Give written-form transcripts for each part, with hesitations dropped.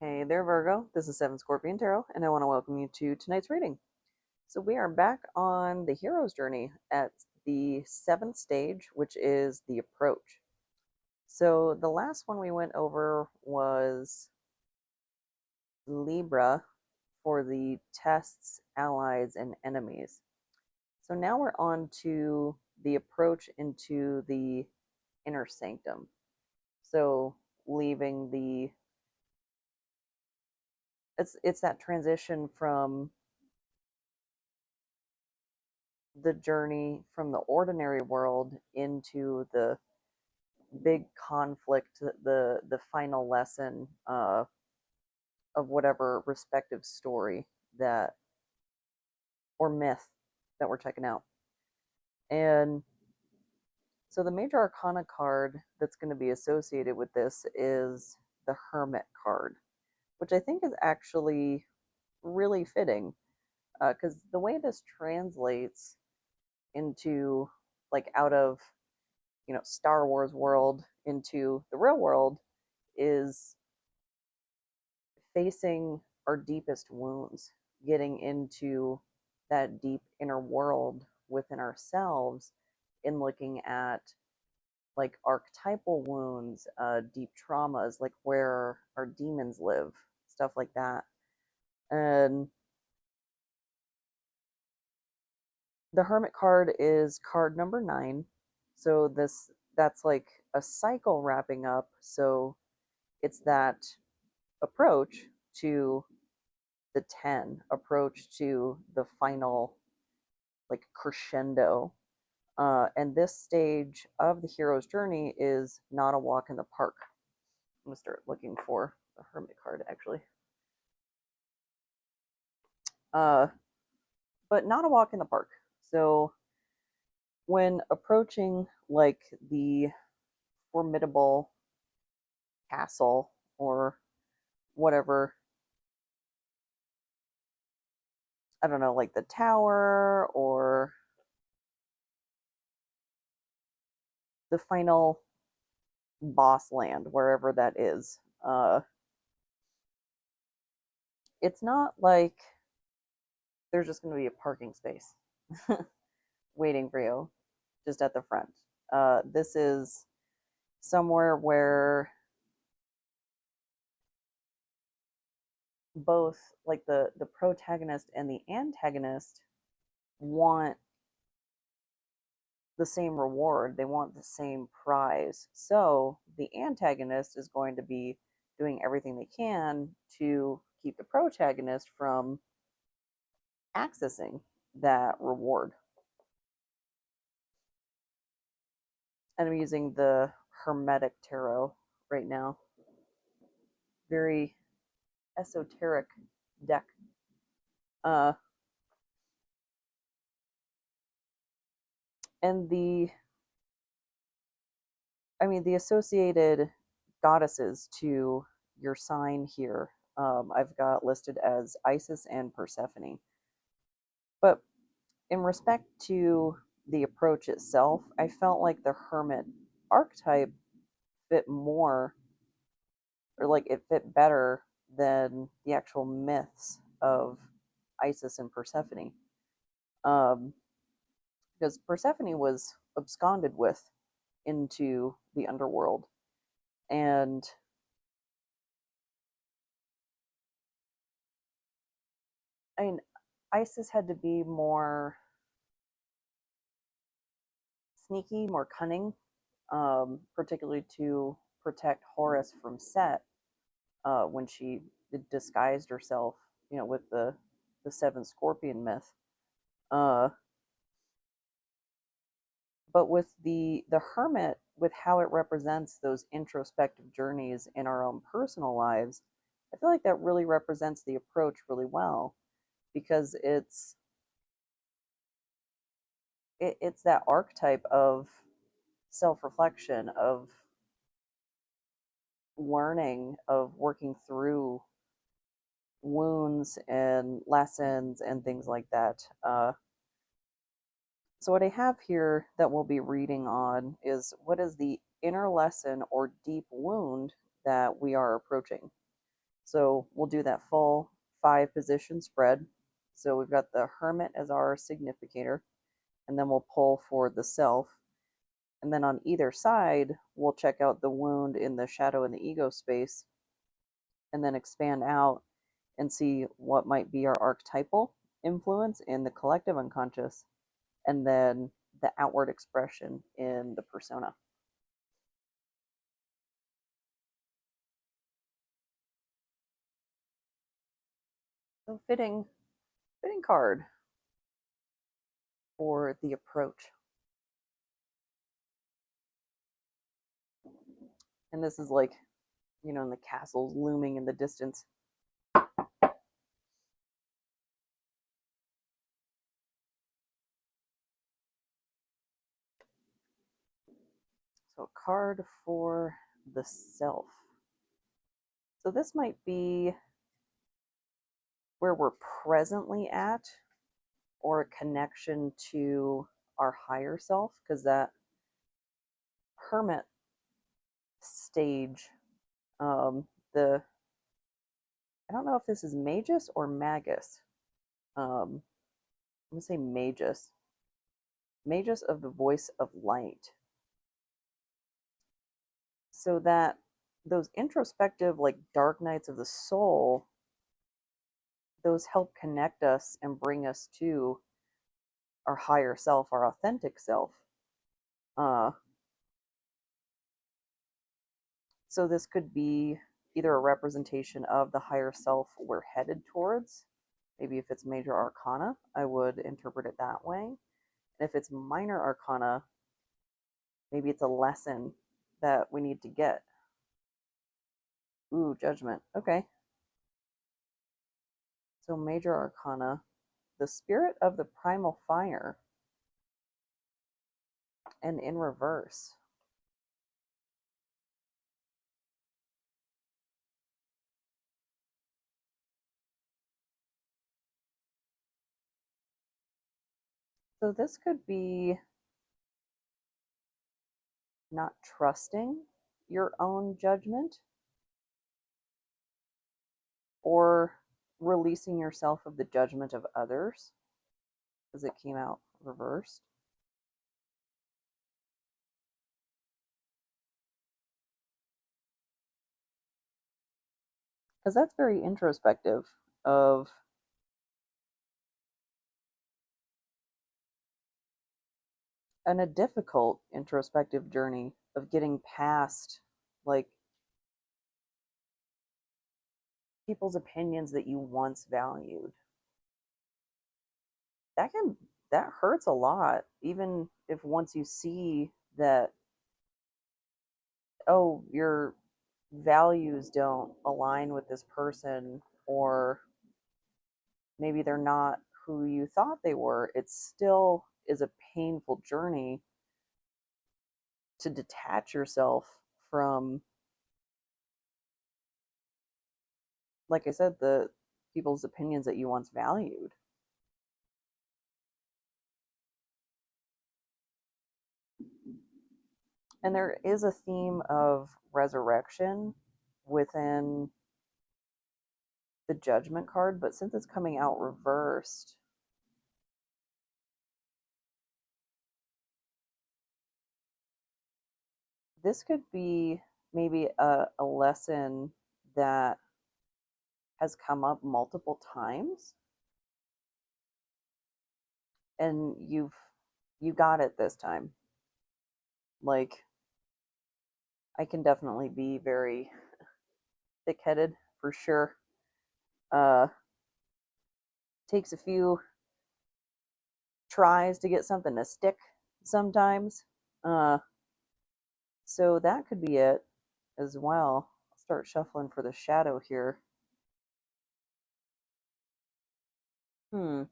Hey there, Virgo. This is Seven Scorpion Tarot, and I want to welcome you to tonight's reading. So, we are back on the hero's journey at the seventh stage, which is the approach. So, the last one we went over was Libra for the tests, allies, and enemies. So, now we're on to the approach into the inner sanctum. So, leaving the it's that transition from the journey from the ordinary world into the big conflict, the final lesson of whatever respective story that or myth that we're checking out. And so the major arcana card that's going to be associated with this is the Hermit card, which I think is actually really fitting because the way this translates into like out of Star Wars world into the real world is facing our deepest wounds, getting into that deep inner world within ourselves in looking at like archetypal wounds, deep traumas, like where our demons live, stuff like that. And the Hermit card is card number 9. So that's like a cycle wrapping up. So it's that approach to the 10, approach to the final like crescendo. And this stage of the hero's journey is not a walk in the park. I'm gonna start looking for the Hermit card actually. Uh, but not a walk in the park. So when approaching like the formidable castle or whatever, I don't know, like the tower or the final boss land, wherever that is. It's not like there's just going to be a parking space waiting for you just at the front. This is somewhere where both like the protagonist and the antagonist want the same reward. They want the same prize. So the antagonist is going to be doing everything they can to keep the protagonist from accessing that reward. And I'm using the Hermetic Tarot right now. Very esoteric deck. Uh, and the associated goddesses to your sign here, I've got listed as Isis and Persephone. But in respect to the approach itself, I felt like the Hermit archetype fit more, or like it fit better than the actual myths of Isis and Persephone. Um, because Persephone was absconded with into the underworld. And I mean, Isis had to be more sneaky, more cunning, particularly to protect Horus from Set when she disguised herself, with the seven scorpion myth. Uh, but with the hermit, with how it represents those introspective journeys in our own personal lives, I feel like that really represents the approach really well because it's that archetype of self-reflection, of learning, of working through wounds and lessons and things like that. So what I have here that we'll be reading on is what is the inner lesson or deep wound that we are approaching. So we'll do that full 5 position spread. So we've got the Hermit as our significator, and then we'll pull for the Self. And then on either side, we'll check out the wound in the shadow and the ego space, and then expand out and see what might be our archetypal influence in the collective unconscious, and then the outward expression in the persona. So fitting card for the approach. And this is like, in the castles looming in the distance. So a card for the Self. So this might be where we're presently at, or a connection to our higher self, because that Hermit stage, the I don't know if this is Magus or Magus. I'm gonna say Magus. Magus of the voice of light. So that those introspective, like, dark nights of the soul, those help connect us and bring us to our higher self, our authentic self. Uh, so this could be either a representation of the higher self we're headed towards. Maybe if it's major arcana, I would interpret it that way. And if it's minor arcana, maybe it's a lesson that we need to get. Ooh, judgment. Okay. So major arcana, the spirit of the primal fire, and in reverse. So this could be not trusting your own judgment, or releasing yourself of the judgment of others, because it came out reversed. Because that's very introspective, of and a difficult introspective journey of getting past, like, people's opinions that you once valued. That hurts a lot, even if once you see that, oh, your values don't align with this person, or maybe they're not who you thought they were. It still is a painful journey to detach yourself from, like I said, the people's opinions that you once valued. And there is a theme of resurrection within the judgment card, but since it's coming out reversed, this could be maybe a lesson that has come up multiple times, and you got it this time. Like, I can definitely be very thick-headed for sure. Takes a few tries to get something to stick sometimes. uh so that could be it as well. I'll start shuffling for the shadow here. Hmm.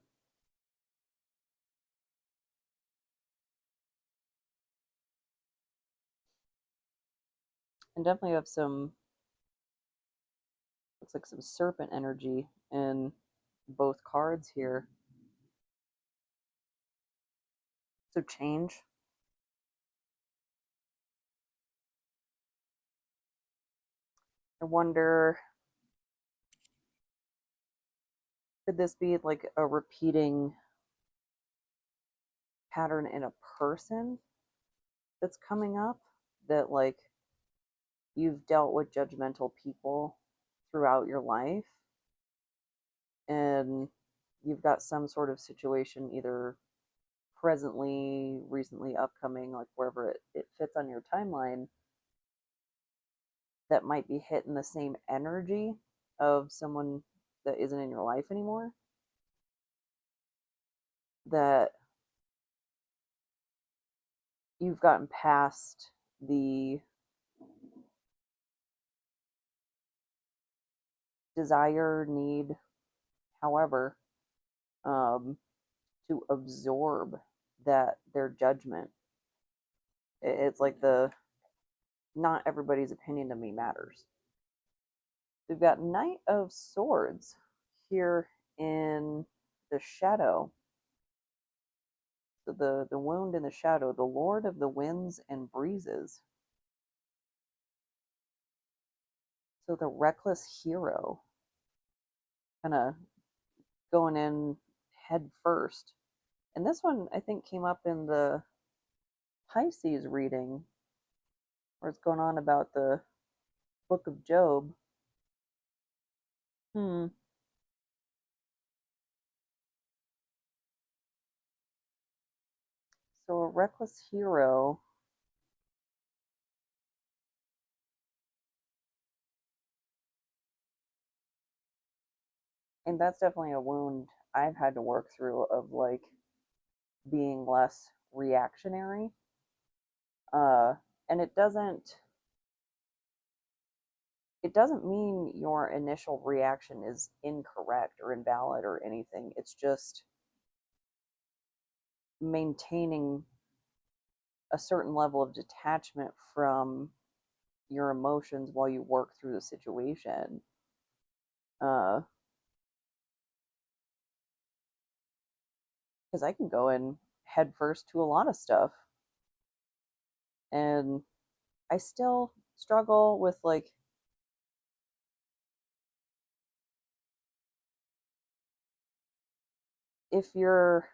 And definitely have some, looks like some serpent energy in both cards here. So change. I wonder Could this be like a repeating pattern in a person that's coming up, that like you've dealt with judgmental people throughout your life, and you've got some sort of situation either presently, recently, upcoming, like wherever it fits on your timeline, that might be hitting the same energy of someone that isn't in your life anymore, that you've gotten past the desire, need, however, um, to absorb that their judgment. It's like the not everybody's opinion to me matters. We've got Knight of Swords here in the shadow. So the wound in the shadow, the Lord of the Winds and Breezes. So the reckless hero, kind of going in head first. And this one I think came up in the Pisces reading, where it's going on about the book of Job. Hmm. So a reckless hero, and that's definitely a wound I've had to work through, of like being less reactionary. Uh, and it doesn't mean your initial reaction is incorrect or invalid or anything. It's just maintaining a certain level of detachment from your emotions while you work through the situation. Because I can go in head first to a lot of stuff, and I still struggle with like, if you're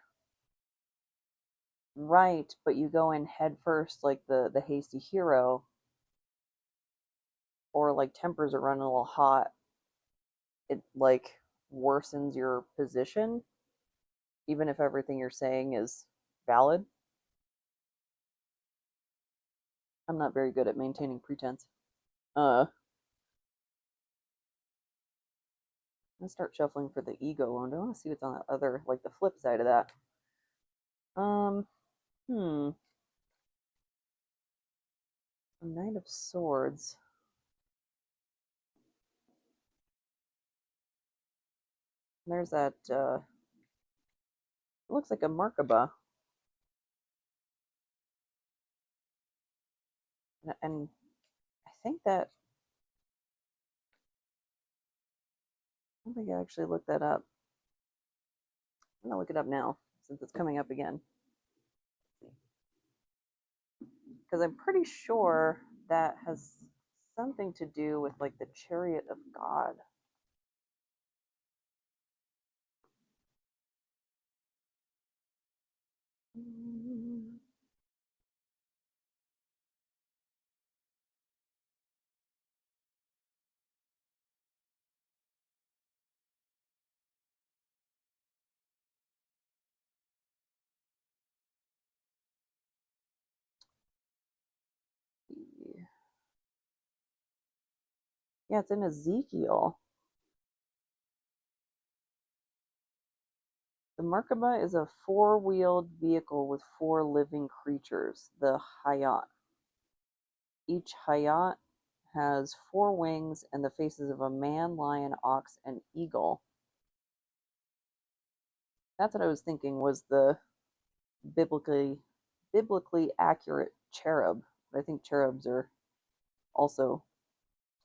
right but you go in head first, like the hasty hero, or like tempers are running a little hot, it like worsens your position even if everything you're saying is valid. I'm not very good at maintaining pretense. I'm gonna start shuffling for the ego one. I want to see what's on the other, like the flip side of that. Um, hmm. Knight of Swords. There's that. It looks like a Merkaba, and I think that I don't think I actually looked that up. I'm gonna look it up now since it's coming up again, because I'm pretty sure that has something to do with like the Chariot of God. Yeah, it's in Ezekiel. The Merkaba is a four-wheeled vehicle with four living creatures, the Hayat. Each Hayat has four wings and the faces of a man, lion, ox, and eagle. That's what I was thinking was the biblically biblically accurate cherub. But I think cherubs are also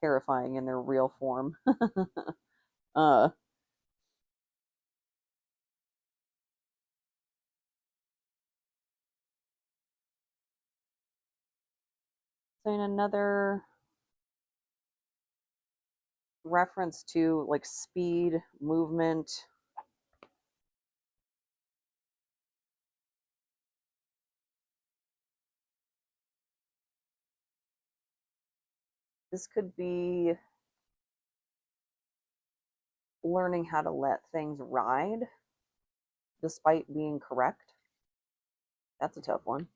terrifying in their real form. uh, so in another reference to like speed, movement, This could be learning how to let things ride despite being correct. That's a tough one.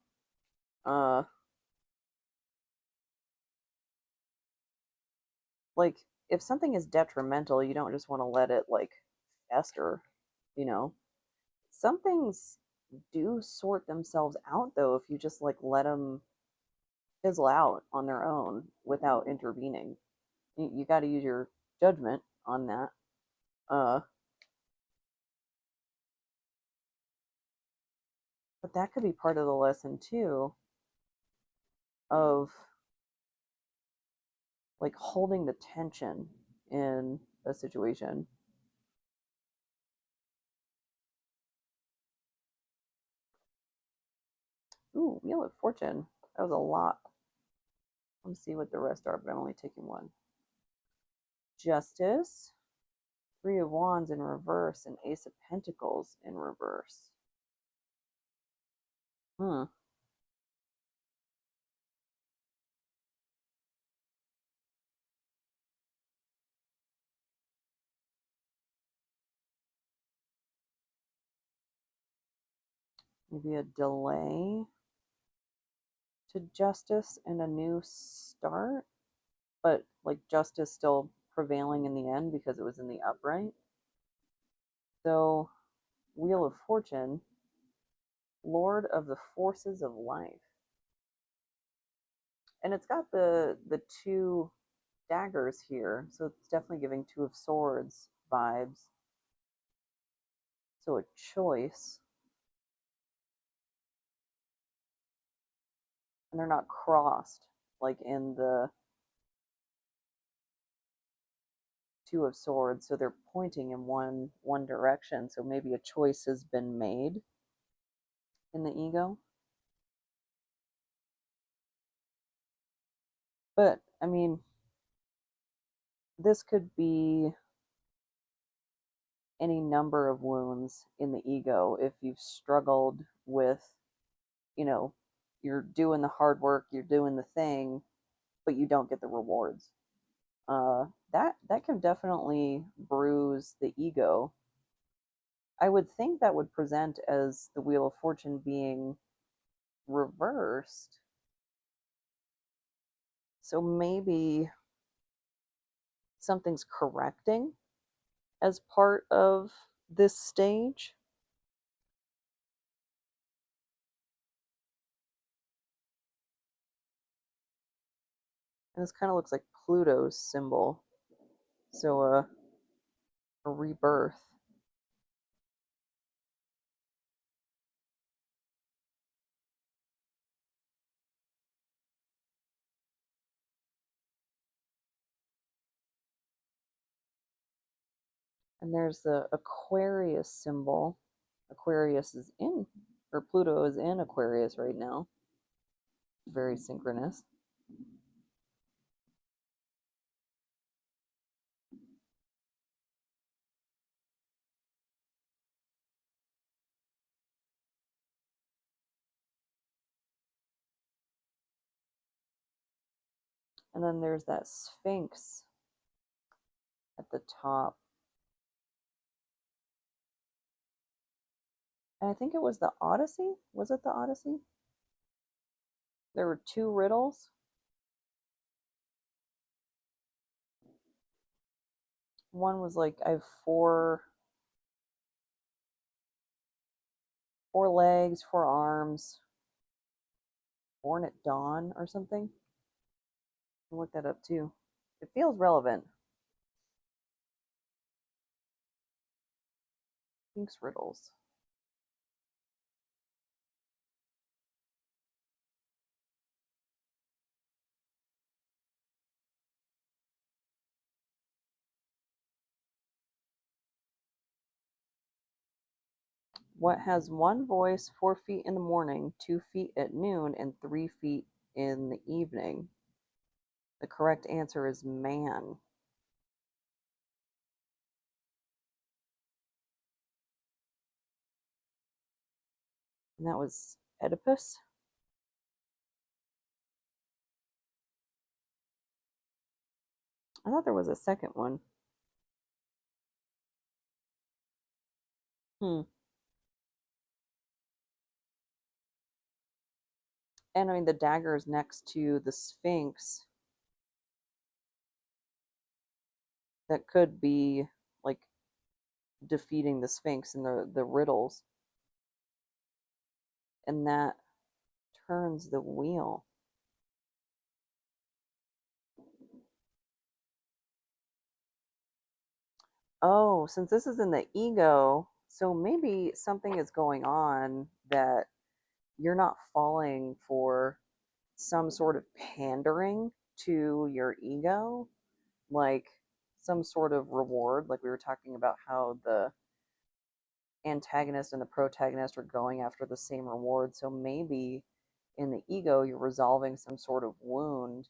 Uh, like if something is detrimental, you don't just want to let it like fester, you know. Some things do sort themselves out though if you just like let them fizzle out on their own without intervening. You got to use your judgment on that. Uh, but that could be part of the lesson too of like holding the tension in a situation. Ooh, Wheel of Fortune. That was a lot. Let me see what the rest are, but I'm only taking one. Justice, Three of Wands in reverse, and Ace of Pentacles in reverse. Hmm. Maybe a delay to justice and a new start, but like justice still prevailing in the end because it was in the upright. So, Wheel of Fortune, Lord of the Forces of Life. And it's got the two daggers here, so it's definitely giving Two of Swords vibes. So a choice, and they're not crossed like in the Two of Swords, so they're pointing in one direction. So maybe a choice has been made in the ego. But I mean, this could be any number of wounds in the ego if you've struggled with, you know, you're doing the hard work, you're doing the thing, but you don't get the rewards. That can definitely bruise the ego. I would think that would present as the Wheel of Fortune being reversed. So maybe something's correcting as part of this stage. And this kind of looks like Pluto's symbol. So a rebirth. And there's the Aquarius symbol. Aquarius is in, or Pluto is in Aquarius right now. Very synchronous. And then there's that Sphinx at the top. And I think it was the Odyssey. Was it the Odyssey? There were two riddles. One was like I have four legs, four arms, born at dawn or something. I'll look that up too. It feels relevant. Sphinx riddles. What has one voice, 4 feet in the morning, 2 feet at noon, and 3 feet in the evening? The correct answer is man. And that was Oedipus. I thought there was a second one. Hmm. And I mean, the dagger is next to the Sphinx. That could be like defeating the Sphinx and the riddles, and that turns the wheel. Oh, since this is in the ego, so maybe something is going on that you're not falling for some sort of pandering to your ego, like some sort of reward. Like we were talking about how the antagonist and the protagonist are going after the same reward. So maybe in the ego, you're resolving some sort of wound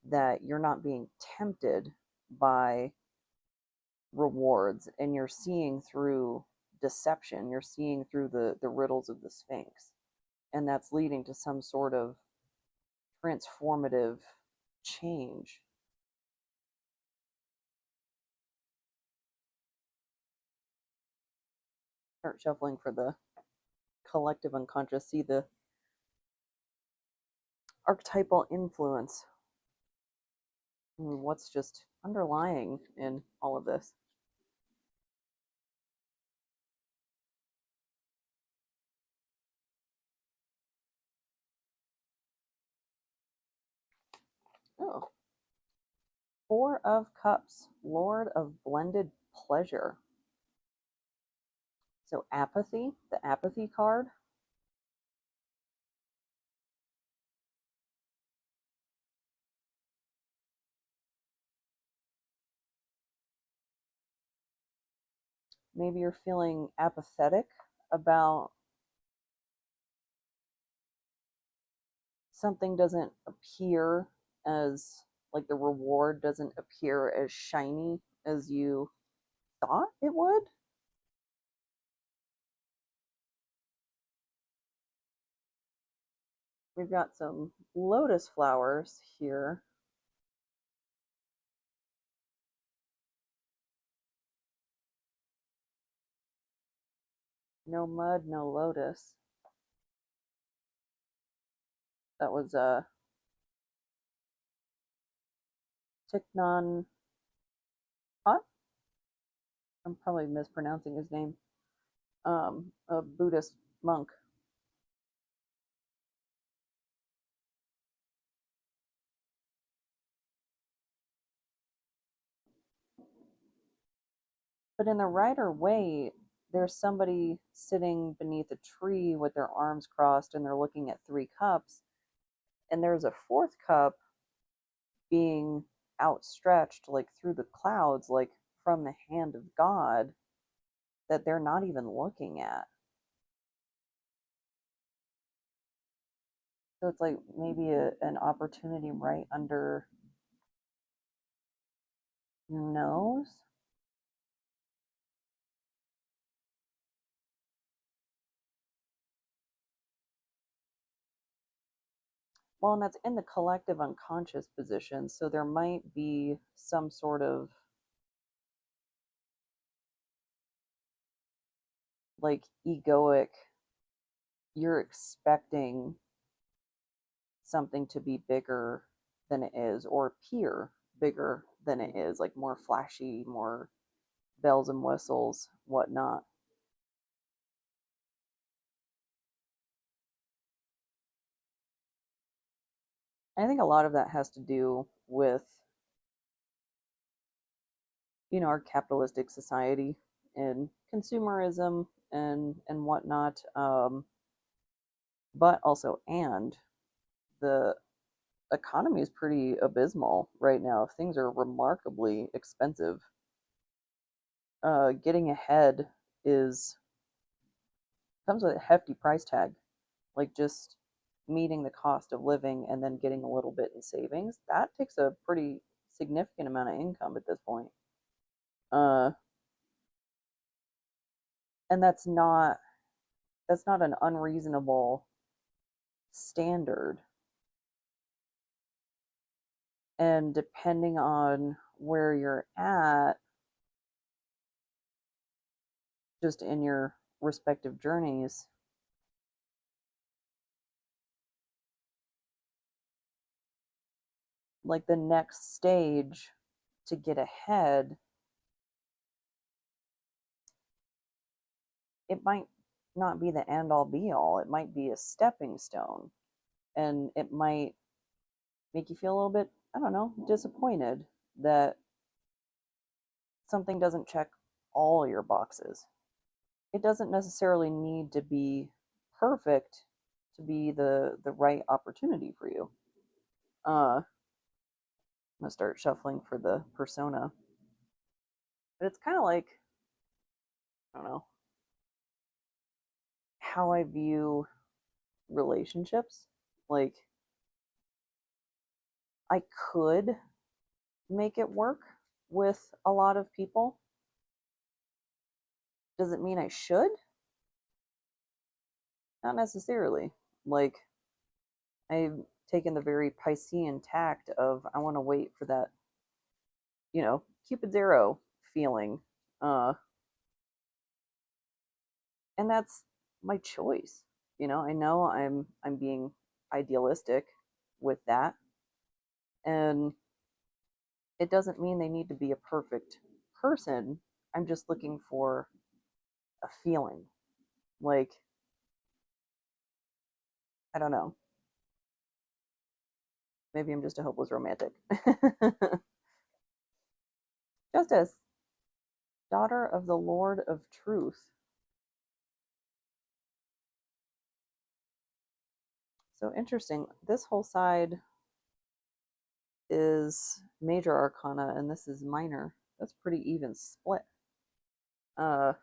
that you're not being tempted by rewards and you're seeing through deception, you're seeing through the riddles of the Sphinx. And that's leading to some sort of transformative change. Start shuffling for the collective unconscious, see the archetypal influence. What's just underlying in all of this? Oh, Four of Cups, Lord of Blended Pleasure. So apathy, the apathy card. Maybe you're feeling apathetic about something doesn't appear as, like, the reward doesn't appear as shiny as you thought it would. We've got some lotus flowers here. No mud, no lotus. That was Thich Hot. I'm probably mispronouncing his name. A Buddhist monk. But in the Rider Waite, there's somebody sitting beneath a tree with their arms crossed and they're looking at three cups. And there's a fourth cup being outstretched, like through the clouds, like from the hand of God, that they're not even looking at. So it's like maybe an opportunity right under your nose. Well, and that's in the collective unconscious position. So there might be some sort of like egoic, you're expecting something to be bigger than it is or appear bigger than it is, like more flashy, more bells and whistles, whatnot. I think a lot of that has to do with, our capitalistic society and consumerism and whatnot. But also, and the economy is pretty abysmal right now. Things are remarkably expensive. Getting ahead is comes with a hefty price tag. Like just meeting the cost of living and then getting a little bit in savings, that takes a pretty significant amount of income at this point. Uh, and that's not an unreasonable standard. And depending on where you're at, just in your respective journeys, like the next stage to get ahead, it might not be the end all be all. It might be a stepping stone. And it might make you feel a little bit, I don't know, disappointed that something doesn't check all your boxes. It doesn't necessarily need to be perfect to be the right opportunity for you. I'm gonna start shuffling for the persona, but it's kind of like, I don't know, how I view relationships. Like, I could make it work with a lot of people. Does it mean I should? Not necessarily. Like, I've taken the very Piscean tact of I want to wait for that, Cupid's arrow feeling. Uh, and that's my choice. I know I'm being idealistic with that, and it doesn't mean they need to be a perfect person. I'm just looking for a feeling. Like, I don't know. Maybe I'm just a hopeless romantic. Justice, daughter of the Lord of Truth. So interesting. This whole side is major arcana and this is minor. That's pretty even split. Uh,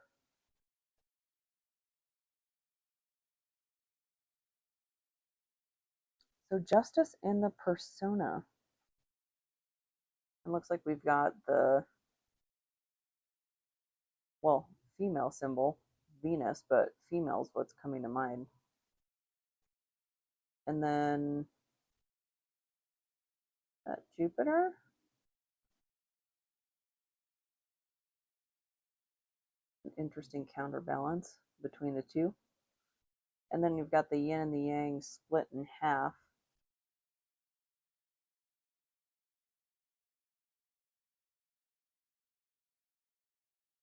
so justice in the persona. It looks like we've got the, well, female symbol, Venus, but female's what's coming to mind. And then that Jupiter. An interesting counterbalance between the two. And then you've got the yin and the yang split in half.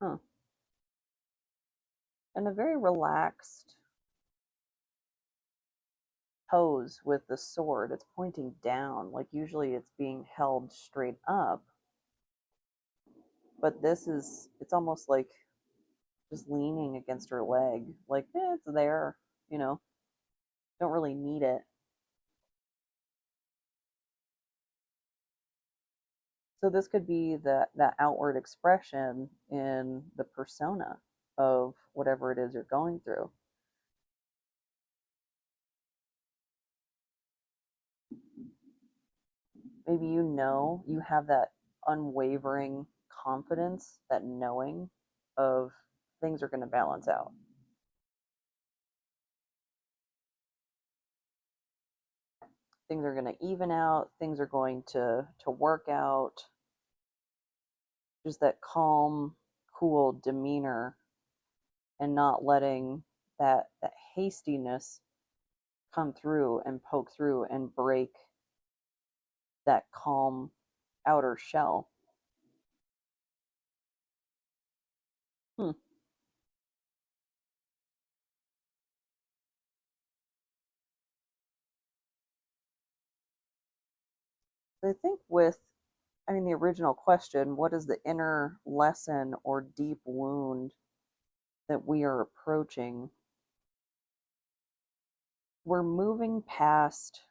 Huh. And a very relaxed pose with the sword. It's pointing down. Like usually it's being held straight up. But it's almost like just leaning against her leg. Like, it's there, you know, don't really need it. So this could be that outward expression in the persona of whatever it is you're going through. Maybe you have that unwavering confidence, that knowing of things are going to balance out. Things are going to even out, things are going to work out. Just that calm, cool demeanor and not letting that hastiness come through and poke through and break that calm outer shell. Hmm. I think the original question, what is the inner lesson or deep wound that we are approaching? We're moving past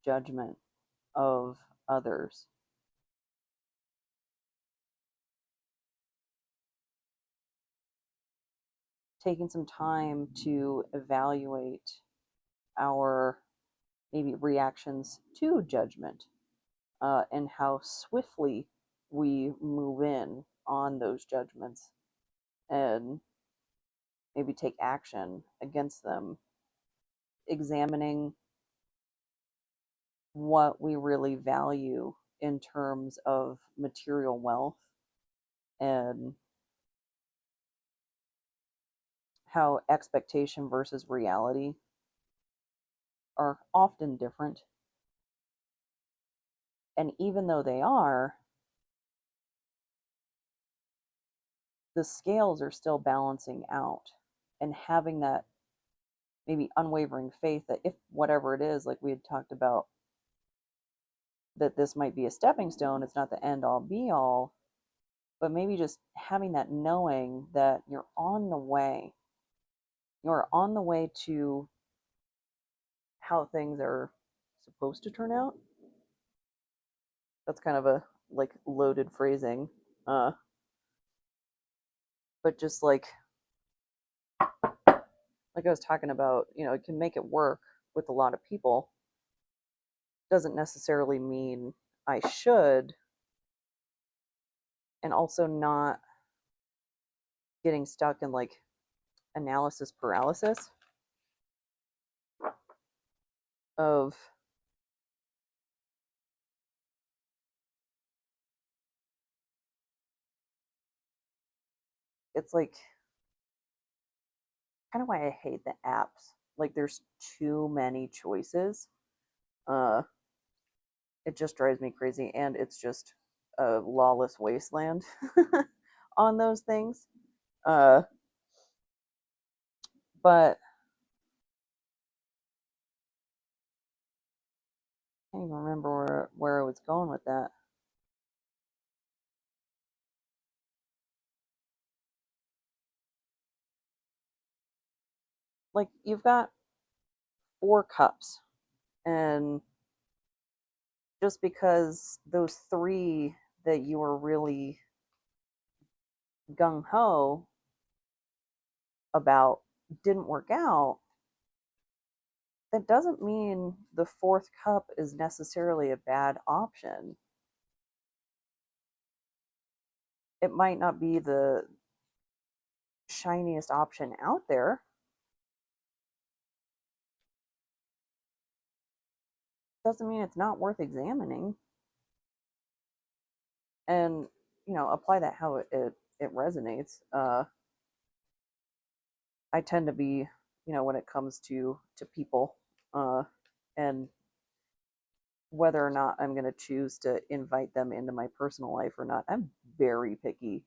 judgment of others. Taking some time to evaluate our maybe reactions to judgment, and how swiftly we move in on those judgments and maybe take action against them, examining what we really value in terms of material wealth and how expectation versus reality are often different. And even though they are, the scales are still balancing out, and having that maybe unwavering faith that if whatever it is, like we had talked about, that this might be a stepping stone, it's not the end all be all, but maybe just having that knowing that you're on the way to how things are supposed to turn out. That's kind of a like loaded phrasing. Uh, but just like I was talking about, it can make it work with a lot of people. Doesn't necessarily mean I should, and also not getting stuck in like analysis paralysis of it's like kind of why I hate the apps. Like there's too many choices. Uh it just drives me crazy, and it's just a lawless wasteland on those things. Uh but I can't even remember where I was going with that. Like you've got 4 cups, and just because those 3 that you were really gung ho about didn't work out, that doesn't mean the 4th cup is necessarily a bad option. It might not be the shiniest option out there. Doesn't mean it's not worth examining, and apply that how it resonates. I tend to be, when it comes to people, and whether or not I'm going to choose to invite them into my personal life or not, I'm very picky.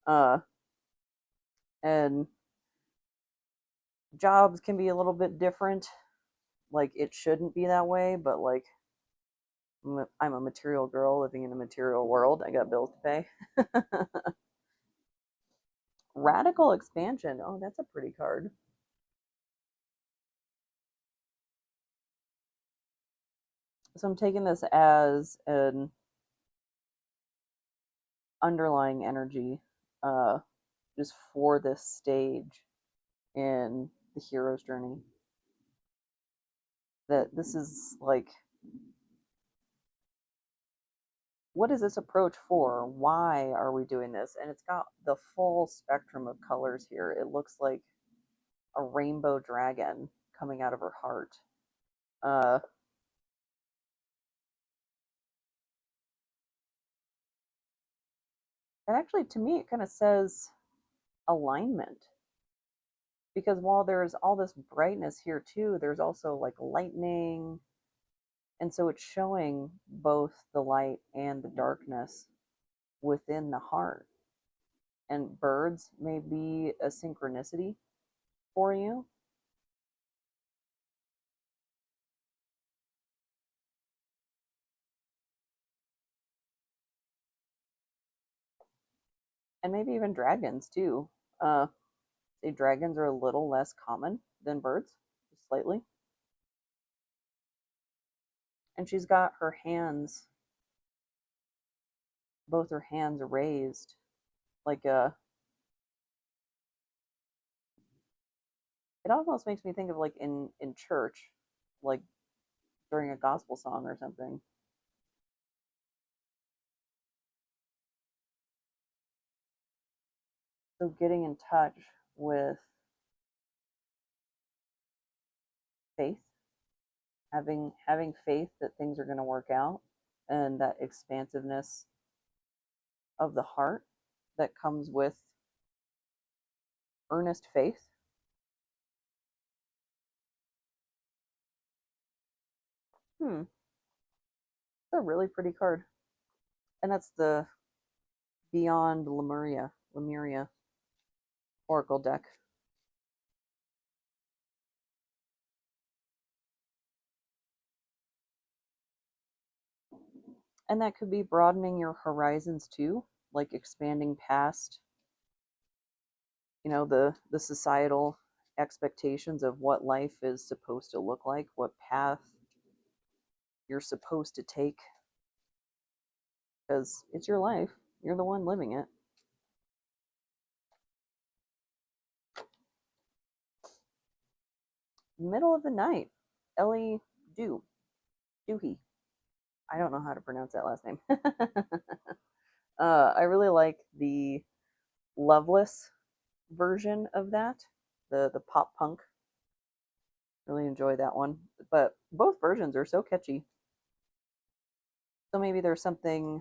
uh, and jobs can be a little bit different. Like it shouldn't be that way, but like I'm a material girl living in a material world. I got bills to pay. Radical expansion. Oh, that's a pretty card. So I'm taking this as an underlying energy, uh, just for this stage in the hero's journey. That this is like, what is this approach for? Why are we doing this? And it's got the full spectrum of colors here. It looks like a rainbow dragon coming out of her heart. Uh, and actually, to me, it kind of says alignment, because while there's all this brightness here too, there's also like lightning, and so it's showing both the light and the darkness within the heart. And birds may be a synchronicity for you. And maybe even dragons too. Uh, say dragons are a little less common than birds, just slightly. And she's got her hands, both her hands raised, like a. It almost makes me think of like in church, like during a gospel song or something. So getting in touch with faith Having faith that things are going to work out, and that expansiveness of the heart that comes with earnest faith. It's a really pretty card, and that's the Beyond Lemuria Oracle deck. And that could be broadening your horizons too, like expanding past, the societal expectations of what life is supposed to look like, what path you're supposed to take, because it's your life. You're the one living it. Middle of the night, Ellie Doohy. I don't know how to pronounce that last name. I really like the Loveless version of that, the pop punk. Really enjoy that one. But both versions are so catchy. So maybe there's something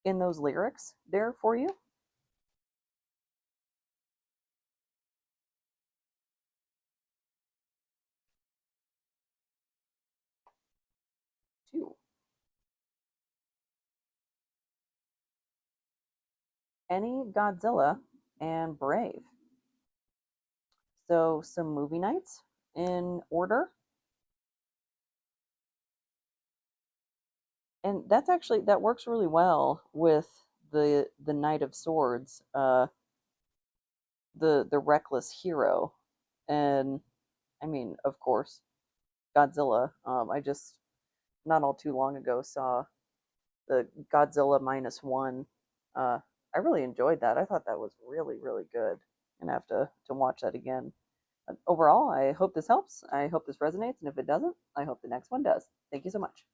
in those lyrics there for you. Too. Any Godzilla and Brave. So some movie nights in order. And that works really well with the Knight of Swords, the reckless hero. And I mean, of course, Godzilla. I just not all too long ago saw the Godzilla -1. I really enjoyed that. I thought that was really, really good, and I have to watch that again. But overall, I hope this helps. I hope this resonates, and if it doesn't, I hope the next one does. Thank you so much.